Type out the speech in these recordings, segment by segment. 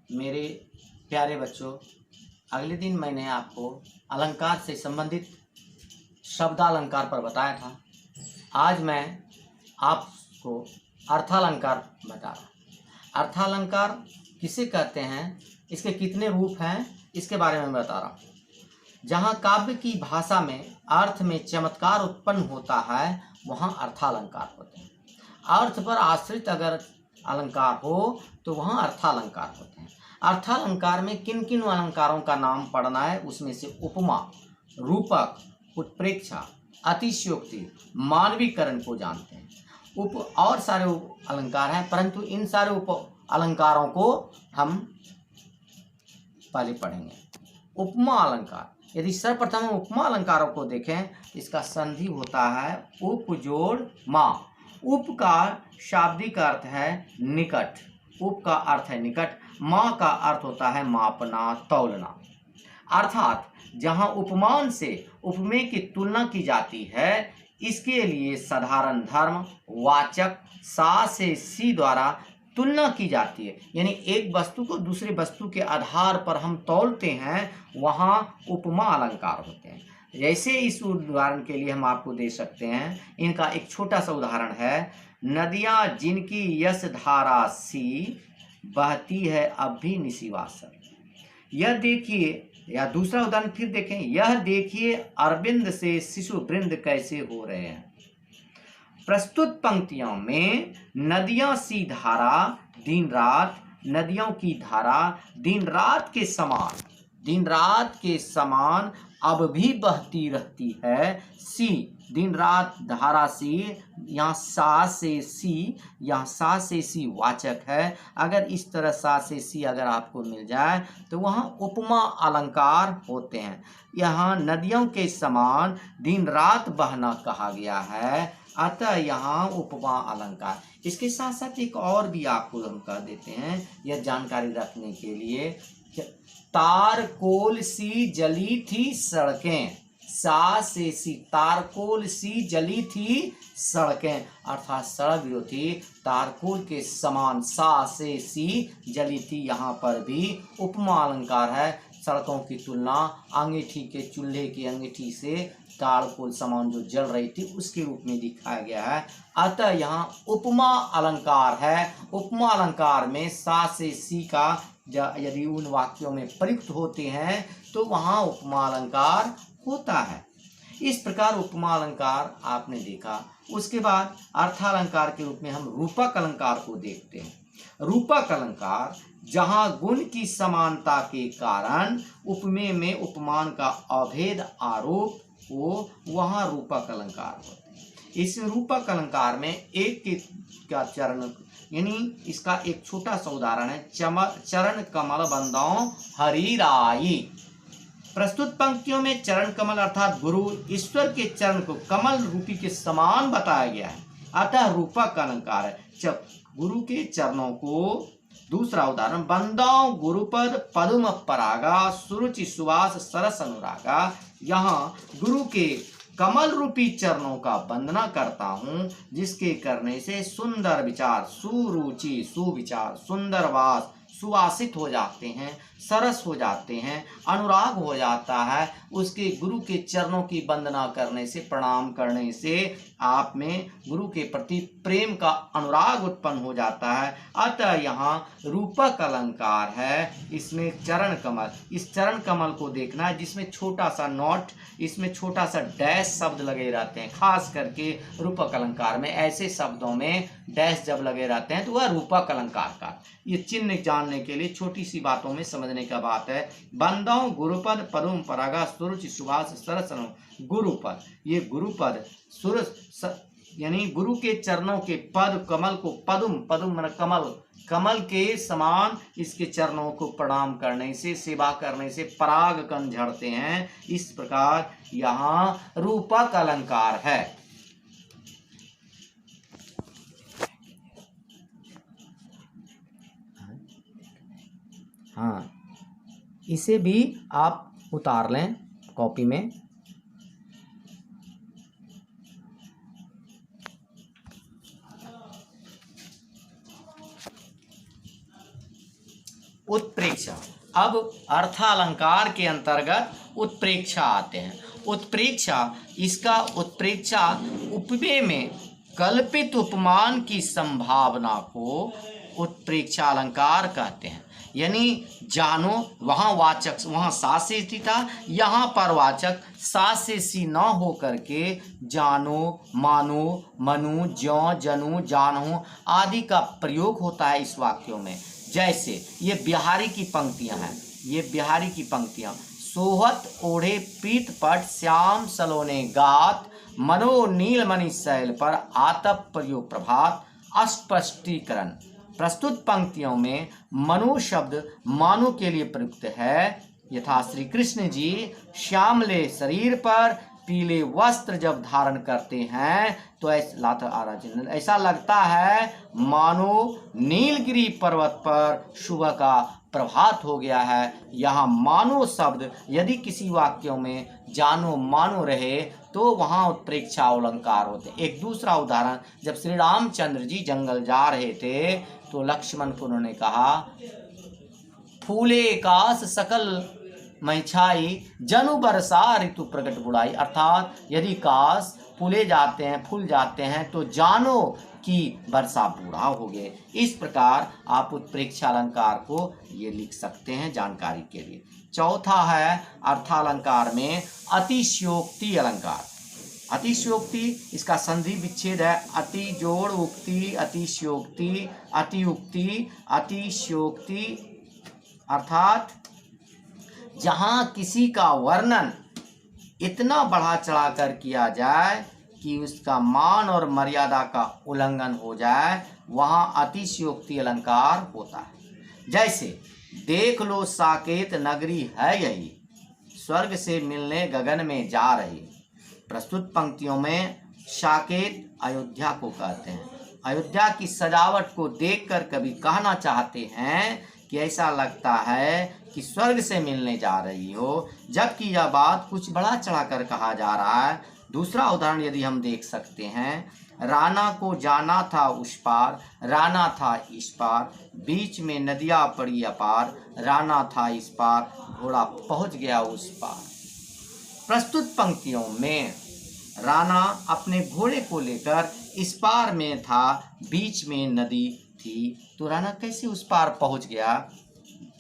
मेरे प्यारे बच्चों, अगले दिन मैंने आपको अलंकार से संबंधित शब्दालंकार पर बताया था। आज मैं आपको अर्थालंकार बता रहा। अर्थालंकार किसे कहते हैं, इसके कितने रूप हैं, इसके बारे में बता रहा हूँ। जहाँ काव्य की भाषा में अर्थ में चमत्कार उत्पन्न होता है, वहाँ अर्थालंकार होते हैं। अर्थ पर आश्रित अगर अलंकार हो तो वहाँ अर्थालंकार होते हैं। अर्थालंकार में किन किन अलंकारों का नाम पढ़ना है, उसमें से उपमा, रूपक, उत्प्रेक्षा, अतिशयोक्ति, मानवीकरण को जानते हैं। और सारे अलंकार हैं, परंतु इन सारे अलंकारों को हम पहले पढ़ेंगे। उपमा अलंकार, यदि सर्वप्रथम हम उपमा अलंकारों को देखें, इसका संधि होता है उप जोड़ मा। उप का शाब्दिक अर्थ है निकट, उप का अर्थ है निकट, मा का अर्थ होता है मापना, तौलना। अर्थात जहाँ उपमान से उपमेय की तुलना की जाती है, इसके लिए साधारण धर्म वाचक सा से सी द्वारा तुलना की जाती है। यानी एक वस्तु को दूसरे वस्तु के आधार पर हम तौलते हैं, वहाँ उपमा अलंकार होते हैं। जैसे इस उदाहरण के लिए हम आपको दे सकते हैं, इनका एक छोटा सा उदाहरण है। नदियाँ जिनकी यश धारा सी, बहती है अब भी निशिवासर। यह देखिए, या दूसरा उदाहरण फिर देखें, यह देखिए अरविंद से शिशु वृंद कैसे हो रहे हैं। प्रस्तुत पंक्तियों में नदियां सी धारा दिन रात, नदियों की धारा दिन रात के समान, दिन रात के समान अब भी बहती रहती है। सी दिन रात धारा सी, यहाँ सा से सी, यहाँ सा से सी वाचक है। अगर इस तरह सा से सी अगर आपको मिल जाए तो वहाँ उपमा अलंकार होते हैं। यहाँ नदियों के समान दिन रात बहना कहा गया है, अतः यहाँ उपमा अलंकार। इसके साथ साथ एक और भी आपको हम कह देते हैं, यह जानकारी रखने के लिए। तारकोल सी जली थी सड़कें, सा से सी, तारकोल सी जली थी सड़कें, अर्थात सड़क जो थी तारकोल के समान सा से सी जली थी। यहाँ पर भी उपमा अलंकार है। सड़कों की तुलना अंगीठी के, चूल्हे की अंगीठी से तारकोल समान जो जल रही थी उसके रूप में दिखाया गया है, अतः यहाँ उपमा अलंकार है। उपमा अलंकार में सा से सी का यदि उन वाक्यों में प्रयुक्त होते हैं तो वहाँ उपमा अलंकार होता है। इस प्रकार उपमा अलंकार आपने देखा। उसके बाद अर्थालंकार के रूप में हम रूपक अलंकार को देखते हैं। रूपक अलंकार जहाँ गुण की समानता के कारण उपमेय में उपमान का अभेद आरोप हो, वहाँ रूपक अलंकार होते हैं। इस रूपक अलंकार में एक का चरण, यानी इसका एक छोटा सा उदाहरण है, चरण कमल बंदाओं हरि राई। प्रस्तुत पंक्तियों में चरण कमल अर्थात गुरु ईश्वर के चरण को कमल रूपी के समान बताया गया है, अतः रूपक अलंकार है। जब गुरु के चरणों को, दूसरा उदाहरण, बंदाओं गुरुपद पदुम परागा सुरुचि सुवास सरस अनुरागा। यहाँ गुरु के कमल रूपी चरणों का वंदना करता हूँ, जिसके करने से सुंदर विचार, सुरुचि सुविचार, सुंदर वास सुवासित हो जाते हैं, सरस हो जाते हैं, अनुराग हो जाता है। उसके गुरु के चरणों की वंदना करने से, प्रणाम करने से आप में गुरु के प्रति प्रेम का अनुराग उत्पन्न हो जाता है, अतः यहाँ रूपक अलंकार है। इसमें चरण कमल, इस चरण कमल को देखना है जिसमें छोटा सा नोट, इसमें छोटा सा डैश शब्द लगे रहते हैं। खास करके रूपक अलंकार में ऐसे शब्दों में डैश जब लगे रहते हैं तो वह रूपक अलंकार का, ये चिन्ह जानने के लिए छोटी सी बातों में समझने का बात है। बंदाओं गुरुपद पदुम परागा सुरुचि सुभाष सरसन, गुरुपद, ये गुरुपद सुर यानी गुरु के चरणों के पद, कमल को पदुम, पदुम मन कमल, कमल के समान इसके चरणों को प्रणाम करने से, सेवा करने से पराग कण झड़ते हैं। इस प्रकार यहाँ रूपक अलंकार है। हाँ, इसे भी आप उतार लें कॉपी में। उत्प्रेक्षा। अब अर्थालंकार के अंतर्गत उत्प्रेक्षा आते हैं। उत्प्रेक्षा, इसका उत्प्रेक्षा उपमेय में कल्पित उपमान की संभावना को उत्प्रेक्षा अलंकार कहते हैं। यानी जानो, वहाँ वाचक वहाँ सा से सी था, यहाँ पर वाचक सा से सी न हो करके जानो, मानो, मनु, ज्यों, जनु, जानो आदि का प्रयोग होता है इस वाक्यों में। जैसे ये बिहारी की पंक्तियां हैं, ये बिहारी की पंक्तियां। सोहत ओढ़े पीत पट श्याम सलोने गात, मनो नीलमणि शैल पर आतप प्रयोग प्रभात। अस्पष्टीकरण, प्रस्तुत पंक्तियों में मनु शब्द मानो के लिए प्रयुक्त है। यथा श्री कृष्ण जी श्यामले शरीर पर पीले वस्त्र जब धारण करते हैं तो ऐसा लगता है मानो नीलगिरी पर्वत पर सुबह का प्रभात हो गया है। यहाँ मानो शब्द यदि किसी वाक्यों में जानो मानो रहे तो वहाँ उत्प्रेक्षा अलंकार होते। एक दूसरा उदाहरण, जब श्री रामचंद्र जी जंगल जा रहे थे तो लक्ष्मण को उन्होंने कहा फूले काश सकल मैं छाई, जनु बरसा ऋतु प्रकट बुढ़ाई। अर्थात यदि काश फूले जाते हैं, फूल जाते हैं तो जानो कि वर्षा बूढ़ा हो गए। इस प्रकार आप उत्प्रेक्षा अलंकार को ये लिख सकते हैं जानकारी के लिए। चौथा है अर्थालंकार में अतिशयोक्ति अलंकार। अतिशयोक्ति, इसका संधि विच्छेद है अति जोड़ उक्ति, अतिशयोक्ति, अतियुक्ति, अतिशयोक्ति। अर्थात जहाँ किसी का वर्णन इतना बढ़ा चढ़ा कर किया जाए कि उसका मान और मर्यादा का उल्लंघन हो जाए, वहाँ अतिशयोक्ति अलंकार होता है। जैसे देख लो साकेत नगरी है यही, स्वर्ग से मिलने गगन में जा रही। प्रस्तुत पंक्तियों में साकेत अयोध्या को कहते हैं। अयोध्या की सजावट को देखकर कवि कहना चाहते हैं कि ऐसा लगता है कि स्वर्ग से मिलने जा रही हो, जबकि यह बात कुछ बढ़ा चढ़ाकर कहा जा रहा है। दूसरा उदाहरण यदि हम देख सकते हैं, राना को जाना था उस पार, राना था इस पार, बीच में नदियाँ पड़ी अपार, राना था इस पार, घोड़ा पहुंच गया उस पार। प्रस्तुत पंक्तियों में राना अपने घोड़े को लेकर इस पार में था, बीच में नदी थी, तो राना कैसे उस पार पहुंच गया?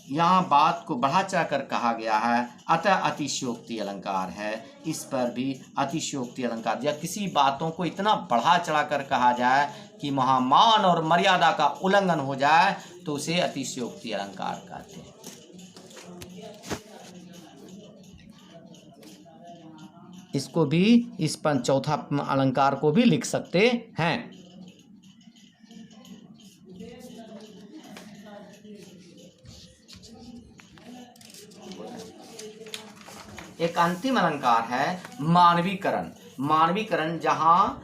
यहाँ बात को बढ़ा चढ़ाकर कहा गया है, अतः अतिशयोक्ति अलंकार है। इस पर भी अतिशयोक्ति अलंकार, या किसी बातों को इतना बढ़ा चढ़ाकर कहा जाए कि महामान और मर्यादा का उल्लंघन हो जाए तो उसे अतिशयोक्ति अलंकार कहते हैं। इसको भी, इस पर चौथा अलंकार को भी लिख सकते हैं। एक अंतिम अलंकार है मानवीकरण। मानवीकरण, जहाँ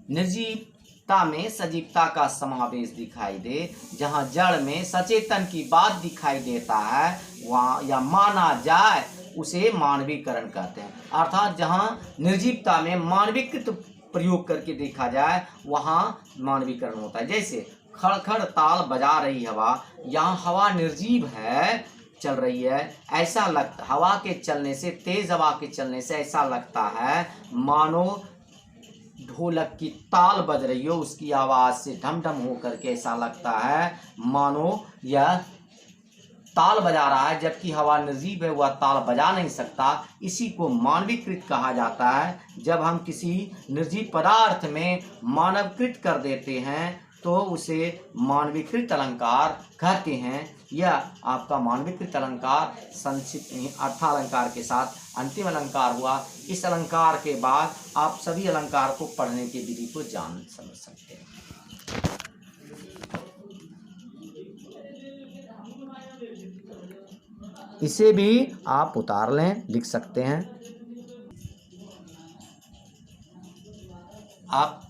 निर्जीवता में सजीवता का समावेश दिखाई दे, जहाँ जड़ में सचेतन की बात दिखाई देता है वहाँ या माना जाए उसे मानवीकरण कहते हैं। अर्थात जहाँ निर्जीवता में मानवीकृत प्रयोग करके देखा जाए वहाँ मानवीकरण होता है। जैसे खड़खड़ ताल बजा रही हवा, यहाँ हवा निर्जीव है, चल रही है, ऐसा लगता, हवा के चलने से, तेज हवा के चलने से ऐसा लगता है मानो ढोलक की ताल बज रही हो, उसकी आवाज से ढम ढम हो करके ऐसा लगता है मानो यह ताल बजा रहा है, जबकि हवा निर्जीव है, वह ताल बजा नहीं सकता। इसी को मानवीकृत कहा जाता है। जब हम किसी निर्जीव पदार्थ में मानवकृत कर देते हैं तो उसे मानवीकृत अलंकार कहते हैं। यह आपका मानवीकृत अलंकार संक्षिप्त अर्थालंकार के साथ अंतिम अलंकार हुआ। इस अलंकार के बाद आप सभी अलंकार को पढ़ने की विधि को जान समझ सकते हैं। इसे भी आप उतार लें, लिख सकते हैं। आप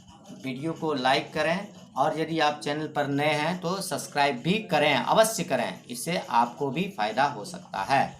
वीडियो को लाइक करें और यदि आप चैनल पर नए हैं तो सब्सक्राइब भी करें, अवश्य करें, इससे आपको भी फायदा हो सकता है।